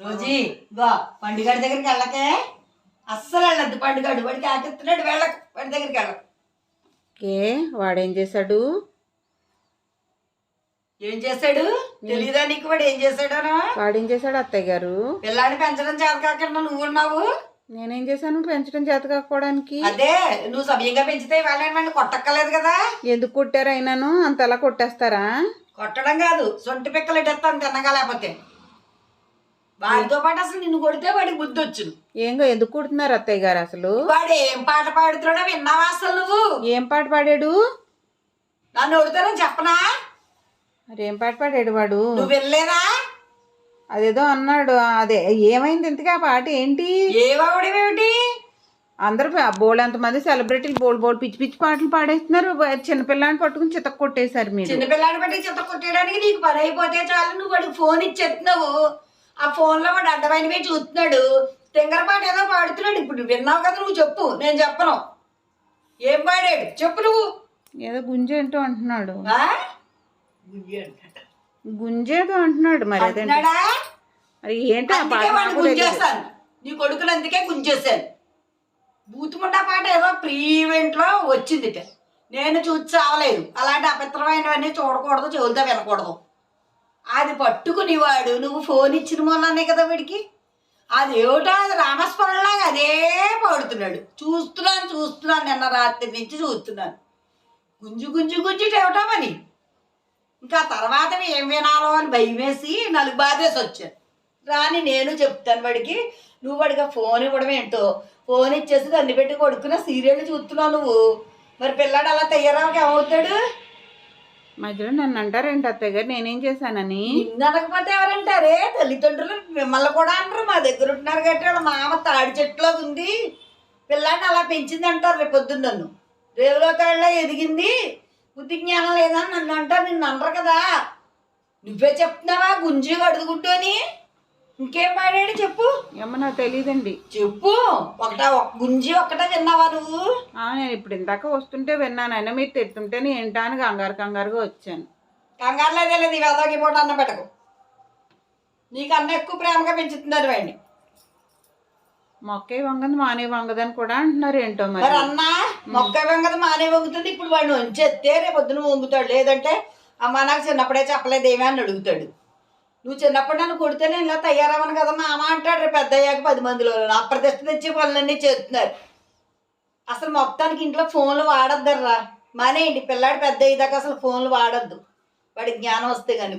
Rosie ఇగో పండుగడి దగ్గరికి వెళ్ళకే, అస్సలు వెళ్ళద్దు. పండుగడు వాడికి ఆకెత్తున్నాడు, వెళ్ళకు. వాడి దగ్గరికి వెళ్ళకు. వాడేం చేశాడు? ఏం చేశాడు తెలీదా నీకు? వాడు ఏం చేశాడనా? వాడేం చేశాడు అత్తయ్య గారు? పిల్లాడిని పెంచడం చేత కాకుండా నువ్వు ఉన్నావు. నేనేం చేశాను పెంచడం చేత కాకపోవడానికి? అదే నువ్వు సవ్యంగా పెంచితే వాళ్ళని కొట్టక్కలేదు కదా. ఎందుకు కొట్టారు అయినాను? అంతలా కొట్టేస్తారా? కొట్టడం కాదు, సొంటి పిక్కలు ఎట్టేస్తాను తిన్నగా. లేకపోతే వాడితో పాటు అసలు నిన్ను కొడితే వాడికి బుద్ధి వచ్చును. ఎందుకు కొడుతున్నారు అత్తయ్య గారు అసలు? వాడు ఏం పాట పాడుతున్నాడో విన్నావా అసలు నువ్వు? ఏం పాట పాడాడు? నన్ను కొడతానని చెప్పనా? మరి ఏం పాట పాడాడు వాడు? నువ్వు వెళ్ళలేదా? అదేదో అన్నాడు. అదే ఏమైంది ఇంతకీ? ఆ పాట ఏంటి? ఏమిటి? అందరూ ఎంతమంది సెలబ్రిటీలు బోల్ పిచ్చి పిచ్చి పాటలు పాడేస్తున్నారు. చిన్నపిల్లాన్ని పట్టుకుని చితక కొట్టేశారు మీరు. చిన్నపిల్లాన్ని బట్టి చితక కొట్టేయడానికి నీకు పని అయిపోతే చాలు. నువ్వు వాడికి ఫోన్ ఇచ్చేస్తున్నావు. ఆ ఫోన్లో వాడు అడ్డమైనవే చూస్తున్నాడు. తింగరపాటు ఏదో పాడుతున్నాడు. ఇప్పుడు విన్నావు కదా, నువ్వు చెప్పు. నేను చెప్పను. ఏం పాడాడు చెప్పు నువ్వు. ఏదో గుంజేంటో అంటున్నాడు. గుంజేదో అంటున్నాడు. మరి అదే మరి ఏంటి ఆ పాట? గుంజేస్తాను నీ కొడుకుని, అందుకే గుంజేశాను. బూతుముండా పాట ఏదో ప్రీ ఈవెంట్ లో వచ్చింది. నేను చూసి చావలేదు. అలాంటి అపిత్రమైనవన్నీ చూడకూడదు, చెవులతో వినకూడదు. అది పట్టుకుని వాడు నువ్వు ఫోన్ ఇచ్చిన మొన్ననే కదా వీడికి. అది ఏమిటో అది రామస్మరణలాగా అదే పాడుతున్నాడు. చూస్తున్నాను నిన్న రాత్రి నుంచి చూస్తున్నాను. గుంజు ఏమిటామని. ఇంకా తర్వాత ఏం వినాలో అని భయం వేసి 4 బాధేసి వచ్చాను. రాని నేను చెప్తాను వాడికి. నువ్వు వాడికి ఫోన్ ఇవ్వడం ఏంటో. ఫోన్ ఇచ్చేసి దాన్ని పెట్టి కొడుకున్న సీరియల్ చూస్తున్నావు నువ్వు. మరి పిల్లాడు అలా తయారవకి ఏమవుతాడు? మధ్యలో నన్ను అంటారేంటి అత్తయ్య గారు నేనేం చేశానని? నిన్ను అనకపోతే ఎవరంటారే? తల్లిదండ్రులు మిమ్మల్ని కూడా అంటారు. మా దగ్గర ఉంటున్నారు కాబట్టి వాళ్ళ మామ తాడి చెట్టులో ఉంది, పిల్లాడిని అలా పెంచింది అంటారు. రేపు పొద్దున్న నన్ను రేవులో కాళ్ళ ఎదిగింది, బుద్ధి జ్ఞానం లేదని నన్ను అంటారు. నిన్ను అనరు కదా. నువ్వే చెప్తున్నావా గుంజి అడుగుంటూ అని? ఇంకేం పాడాడు చెప్పు. ఏమో నాకు తెలియదండి. చెప్పు. గుంజి ఒక్కటే విన్నావా నువ్వు? నేను ఇప్పుడు ఇందాక వస్తుంటే విన్నాను. అయినా మీరు తిడుతుంటే ఏంటా అని కంగారుగా వచ్చాను. కంగారు లేదు. ఈ వెదోకి పూట అన్నం పెట్టకు. నీకు అన్న ఎక్కువ ప్రేమగా పెంచుతున్నారు వాడిని. మొక్కే వంగదు మానే వంగదని కూడా అంటున్నారు. ఏంటో మరి అన్న మొక్క వంగదు మానే వంగుతుంది. ఇప్పుడు వాడిని వంచేస్తే రేపు పొద్దున వంగుతాడు. లేదంటే అమ్మ నాకు చిన్నప్పుడే చెప్పలేదేమీ అని అడుగుతాడు. నువ్వు చిన్నప్పుడు నన్ను కొడితే నేను ఇలా తయారవను కదా మా అమ్మ అంటాడు. రేపు పెద్ద అయ్యాక 10 మందిలో అప్రదిష్ట తెచ్చి పనులన్నీ చేస్తున్నారు. అసలు మొత్తానికి ఇంట్లో ఫోన్లు వాడొద్దర్రా. మానేయండి. పిల్లాడు పెద్ద అయ్యేదాకా అసలు ఫోన్లు వాడొద్దు. వాడికి జ్ఞానం వస్తే కానీ.